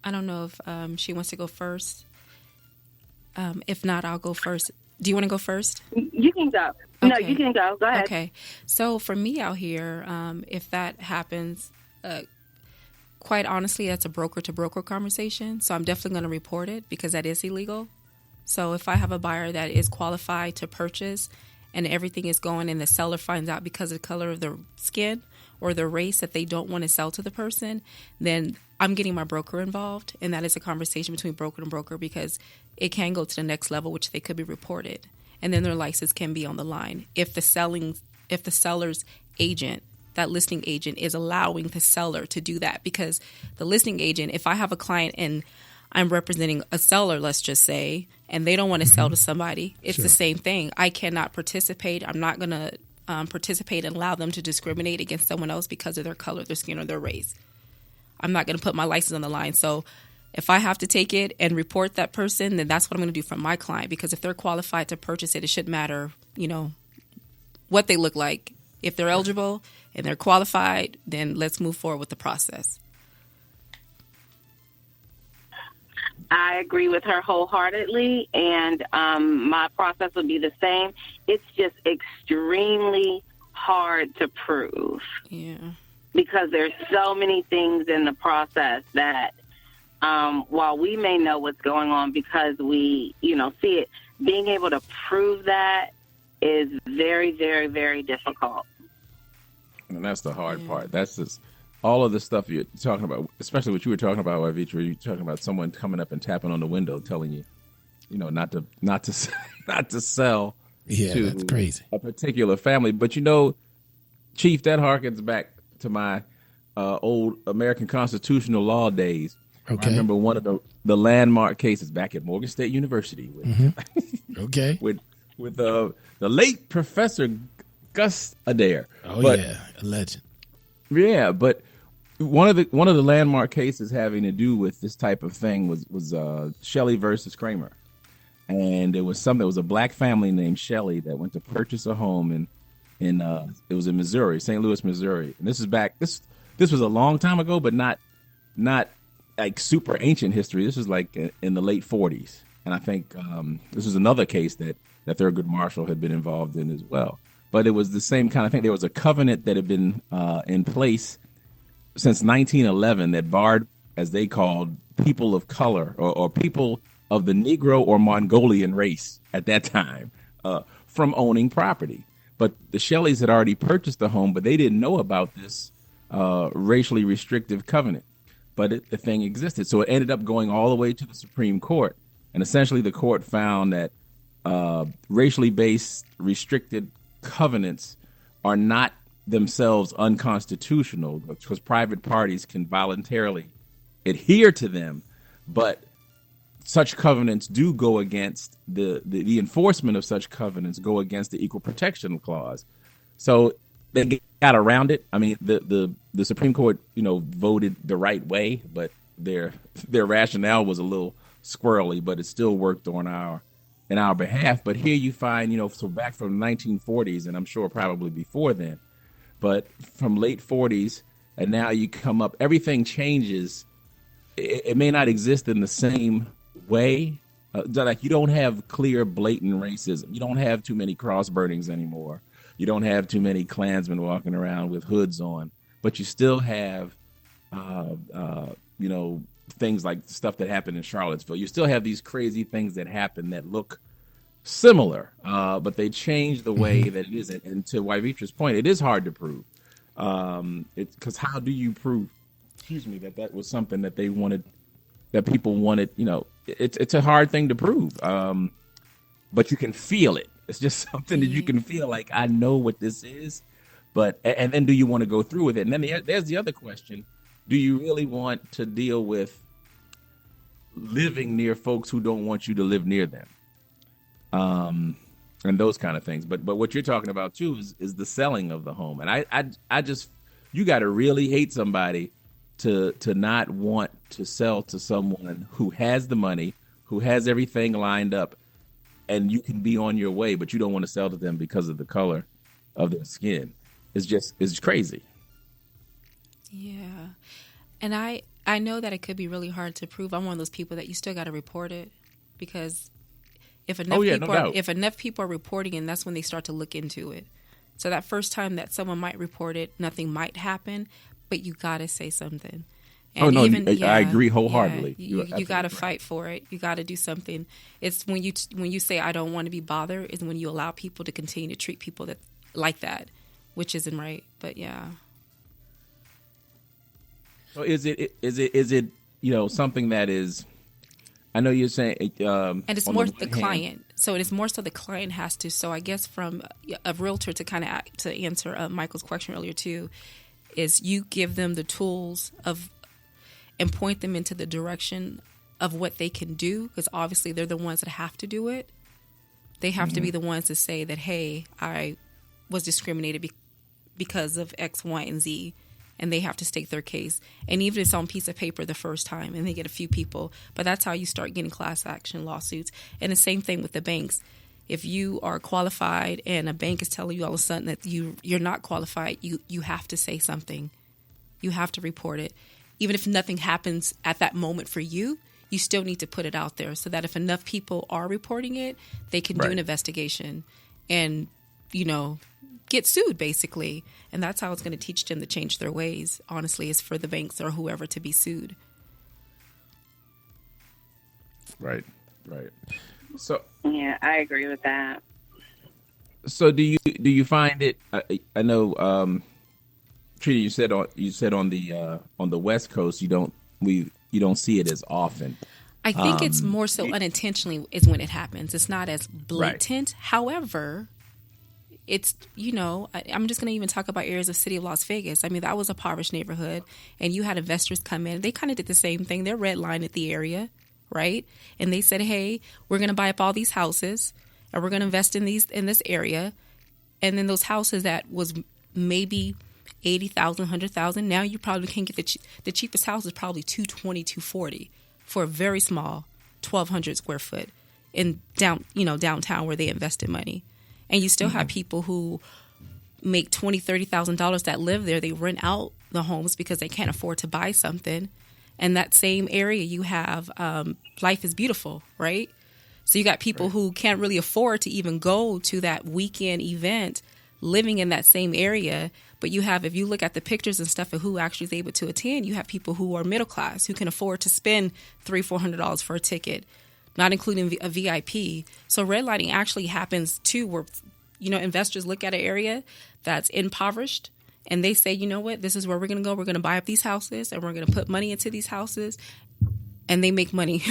I don't know if she wants to go first. If not, I'll go first. Do you want to go first? You can go. No, you Okay. can go. Go ahead. Okay. So for me out here, if that happens, quite honestly, that's a broker to broker conversation. So I'm definitely going to report it because that is illegal. So if I have a buyer that is qualified to purchase and everything is going and the seller finds out because of the color of their skin or their race that they don't want to sell to the person, then I'm getting my broker involved. And that is a conversation between broker and broker because it can go to the next level, which they could be reported. And then their license can be on the line. If the seller's agent, that listing agent, is allowing the seller to do that. Because the listing agent, if I have a client and I'm representing a seller, let's just say, and they don't want to sell to somebody, it's the same thing. I cannot participate. I'm not going to participate and allow them to discriminate against someone else because of their color, their skin, or their race. I'm not going to put my license on the line. So if I have to take it and report that person, then that's what I'm going to do for my client. Because if they're qualified to purchase it, it shouldn't matter, what they look like. If they're eligible and they're qualified, then let's move forward with the process. I agree with her wholeheartedly, and my process would be the same. It's just extremely hard to prove. Yeah. Because there's so many things in the process that while we may know what's going on because we, see it, being able to prove that is very, very, very difficult. And that's the hard part. That's just all of the stuff you're talking about, especially what you were talking about, Avitra. You're talking about someone coming up and tapping on the window, telling you, not to not to sell. Yeah, to that's crazy. A particular family. But Chief, that harkens back to my old American constitutional law days. Okay. I remember one of the landmark cases back at Morgan State University. Okay. with the late Professor Gus Adair. Oh, yeah, a legend. Yeah, but one of the landmark cases having to do with this type of thing was Shelley versus Kramer, and it was a black family named Shelley that went to purchase a home in it was in Missouri, St. Louis, Missouri, and this was a long time ago, but not like super ancient history. This was like in the late 40s, and I think this was another case that Thurgood Marshall had been involved in as well. But it was the same kind of thing. There was a covenant that had been in place since 1911 that barred, as they called, people of color or people of the Negro or Mongolian race at that time from owning property. But the Shelleys had already purchased the home, but they didn't know about this racially restrictive covenant. But the thing existed. So it ended up going all the way to the Supreme Court. And essentially the court found that racially based restricted covenants are not themselves unconstitutional because private parties can voluntarily adhere to them, but such covenants do go against the enforcement of such covenants go against the Equal Protection Clause. So they got around it. I mean, the Supreme Court, voted the right way, but their rationale was a little squirrely, but it still worked on our behalf. But here you find, so back from the 1940s, and I'm sure probably before then, but from late 40s, and now you come up, everything changes. It may not exist in the same way. Like you don't have clear, blatant racism. You don't have too many cross burnings anymore. You don't have too many Klansmen walking around with hoods on, but you still have, things like stuff that happened in Charlottesville. You still have these crazy things that happen that look similar, but they change the way that it is. And to Wyvitra's point, it is hard to prove. Because how do you prove, that was something that they wanted, that people wanted, it's a hard thing to prove. But you can feel it. It's just something that you can feel like, I know what this is, and then do you want to go through with it? And then there's the other question. Do you really want to deal with living near folks who don't want you to live near them? And those kind of things. But what you're talking about too is the selling of the home. And I just, you got to really hate somebody to not want to sell to someone who has the money, who has everything lined up, and you can be on your way, but you don't want to sell to them because of the color of their skin. It's crazy. Yeah. And I I know that it could be really hard to prove. I'm one of those people that you still got to report it, because if enough if enough people are reporting, and that's when they start to look into it. So that first time that someone might report it, nothing might happen, but you got to say something. And I agree wholeheartedly. Yeah, you got to fight for it. You got to do something. It's when you say I don't want to be bothered is when you allow people to continue to treat people that like that, which isn't right. But yeah. So is it something that is? I know you're saying, and it's more the client. So it is more so the client has to. So I guess from a realtor to answer Michael's question earlier too, is you give them the tools and point them into the direction of what they can do, because obviously they're the ones that have to do it. They have to be the ones to say that, hey, I was discriminated because of X, Y, and Z. And they have to state their case. And even if it's on piece of paper the first time and they get a few people, but that's how you start getting class action lawsuits. And the same thing with the banks. If you are qualified and a bank is telling you all of a sudden that you're not qualified, you have to say something. You have to report it. Even if nothing happens at that moment for you, you still need to put it out there so that if enough people are reporting it, they can do an investigation and, get sued, basically. And that's how it's going to teach them to change their ways, honestly, is for the banks or whoever to be sued. Right. So yeah, I agree with that. So do you find it? I know, Trina, you said on the West Coast you don't see it as often. I think it's more so unintentionally is when it happens. It's not as blatant. Right. However, it's, I'm just going to even talk about areas of city of Las Vegas. I mean, that was a impoverished neighborhood, and you had investors come in. They kind of did the same thing. They're redlining the area, right? And they said, hey, we're going to buy up all these houses, and we're going to invest in this area. And then those houses that was maybe $80,000, $100,000, now you probably can get the cheapest house is probably $220,000, $240,000 for a very small 1,200 square foot in downtown where they invested money. And you still have people who make $20,000, $30,000 that live there. They rent out the homes because they can't afford to buy something. And that same area, you have Life is Beautiful, right? So you got people who can't really afford to even go to that weekend event living in that same area. But you have, if you look at the pictures and stuff of who actually is able to attend, you have people who are middle class who can afford to spend $300, $400 for a ticket, not including a VIP. So redlining actually happens too, where, investors look at an area that's impoverished and they say, you know what, this is where we're going to go. We're going to buy up these houses and we're going to put money into these houses. And they make money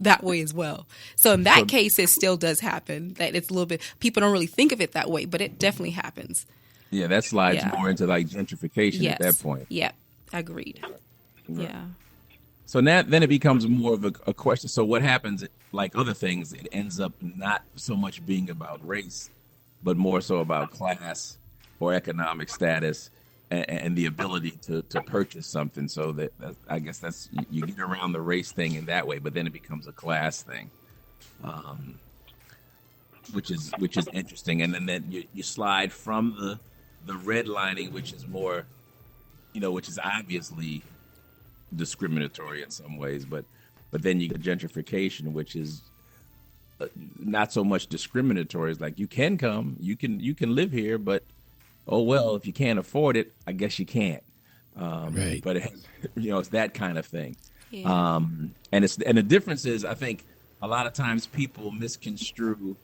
that way as well. So in that case, it still does happen. That it's a little bit, people don't really think of it that way, but it definitely happens. Yeah, that slides more into like gentrification at that point. Yeah, agreed. Right. Yeah. So then it becomes more of a question. So what happens, like other things, it ends up not so much being about race, but more so about class or economic status and the ability to purchase something. So that I guess that's, you get around the race thing in that way, but then it becomes a class thing, which is interesting. And then you slide from the redlining, which is more, which is obviously discriminatory in some ways, but then you get gentrification, which is not so much discriminatory. It's like, you can come, you can live here, but oh well, if you can't afford it, I guess you can't. Right. But it has, it's that kind of thing. Yeah. And the difference is, I think a lot of times people misconstrue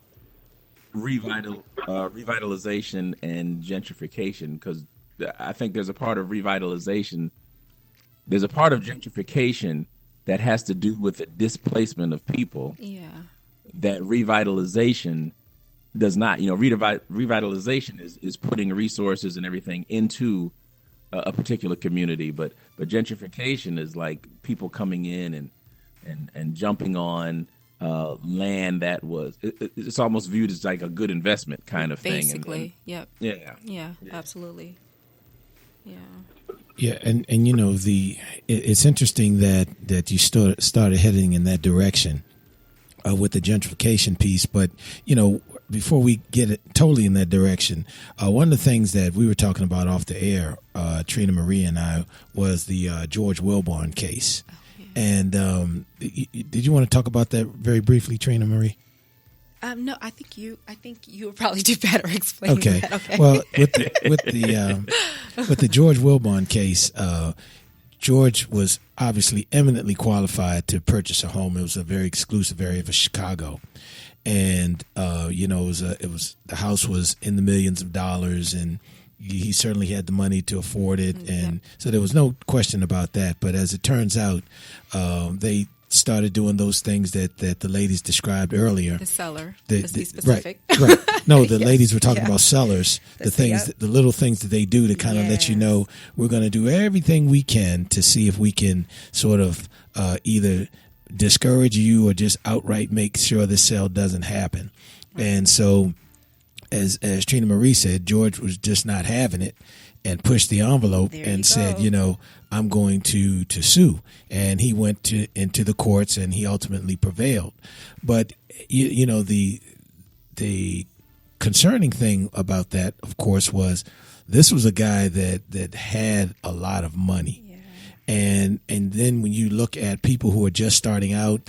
revitalization and gentrification, because I think there's a part of revitalization. There's a part of gentrification that has to do with the displacement of people. Yeah. That revitalization does not. Revitalization is putting resources and everything into a particular community, but gentrification is like people coming in and jumping on land that was. It's almost viewed as like a good investment kind of thing. Basically, yep. Yeah, absolutely. Yeah. Yeah, and it's interesting that you started heading in that direction with the gentrification piece, but before we get it totally in that direction, one of the things that we were talking about off the air, Trina Marie and I, was the George Wilborn case. And did you want to talk about that very briefly, Trina Marie? No, I think you would probably do better explaining that. Okay. Well, with the George Wilborn case, George was obviously eminently qualified to purchase a home. It was a very exclusive area of Chicago, and it was the house was in the millions of dollars, and he certainly had the money to afford it, and so there was no question about that. But as it turns out, they started doing those things that the ladies described earlier. The seller. Let's be specific. Right. No, the ladies were talking about sellers. The little things that they do to kind of let you know we're going to do everything we can to see if we can sort of either discourage you or just outright make sure the sale doesn't happen. Right. And so, as Trina Marie said, George was just not having it and pushed the envelope and said, I'm going to sue. And he went into the courts and he ultimately prevailed. But, the concerning thing about that, of course, was this was a guy that had a lot of money. Yeah. And then when you look at people who are just starting out,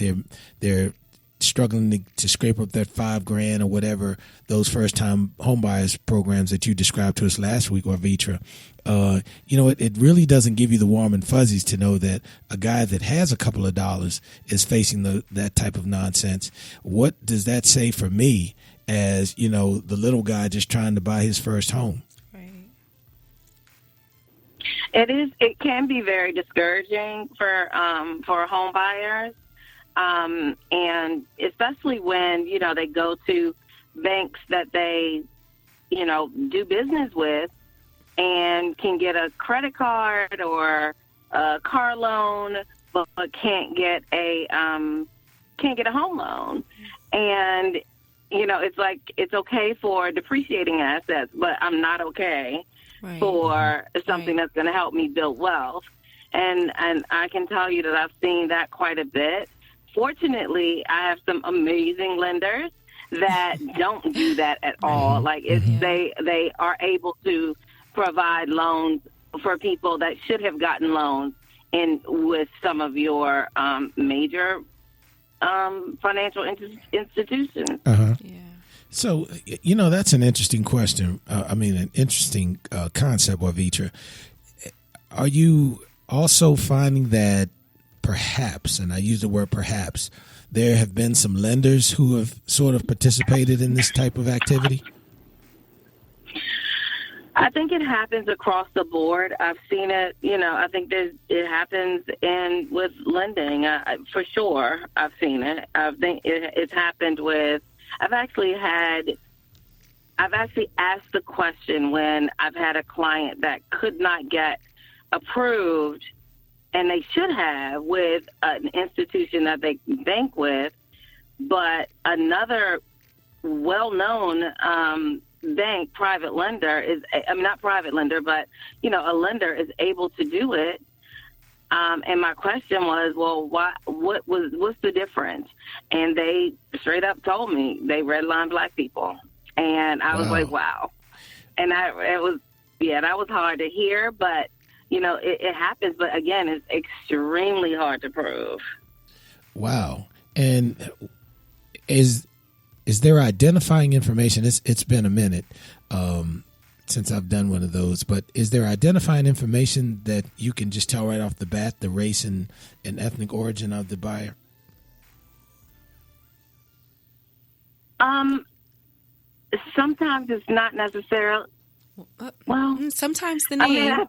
they're struggling to scrape up that $5,000 or whatever, those first time homebuyers programs that you described to us last week, or Vitra, it really doesn't give you the warm and fuzzies to know that a guy that has a couple of dollars is facing that type of nonsense. What does that say for me as, the little guy just trying to buy his first home? Right. It can be very discouraging for home buyers. And especially when, they go to banks that they, do business with and can get a credit card or a car loan, but can't get a home loan. And, it's like, it's okay for depreciating assets, but I'm not okay for something that's going to help me build wealth. And I can tell you that I've seen that quite a bit. Fortunately, I have some amazing lenders that don't do that at all. Like they are able to provide loans for people that should have gotten loans with some of your major financial institutions. Uh-huh. Yeah. So, that's an interesting question. An interesting concept, Wavitra. Are you also finding that perhaps, and I use the word perhaps, there have been some lenders who have sort of participated in this type of activity? I think it happens across the board. I've seen it, I think it happens with lending, for sure. I've seen it. I think it's happened with, I've actually asked the question when I've had a client that could not get approved, and they should have, with an institution that they bank with, but another well-known bank, private lender not private lender, but, a lender is able to do it. And my question was, well, what's the difference? And they straight up told me they redline black people. And I was like, wow. And that was hard to hear, but it happens, but again, it's extremely hard to prove. Wow. And is there identifying information? It's been a minute since I've done one of those, but is there identifying information that you can just tell right off the bat the race and ethnic origin of the buyer? Sometimes it's not necessarily. Well, sometimes the name.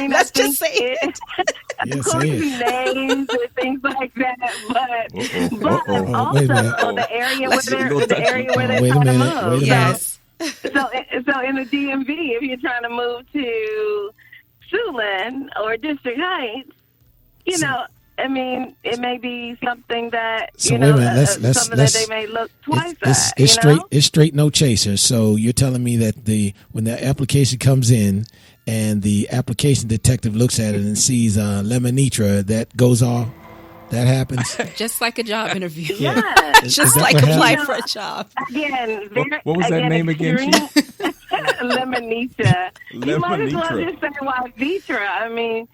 Let's just say it. Of course, names and things like that, but also the area where they're trying to move. Yes. So in the DMV, if you're trying to move to Siouxland or District Heights, it may be something that something that they may look twice at. It's straight no chaser. So you're telling me that when the application comes in and the application detective looks at it and sees Lemonitra, that goes off That happens. Just like a job interview. Yeah. Just that like what applying happens? for a job. Again, What was that name again, Lemonita. You might as well Lemonita. just say Wilditra. I mean,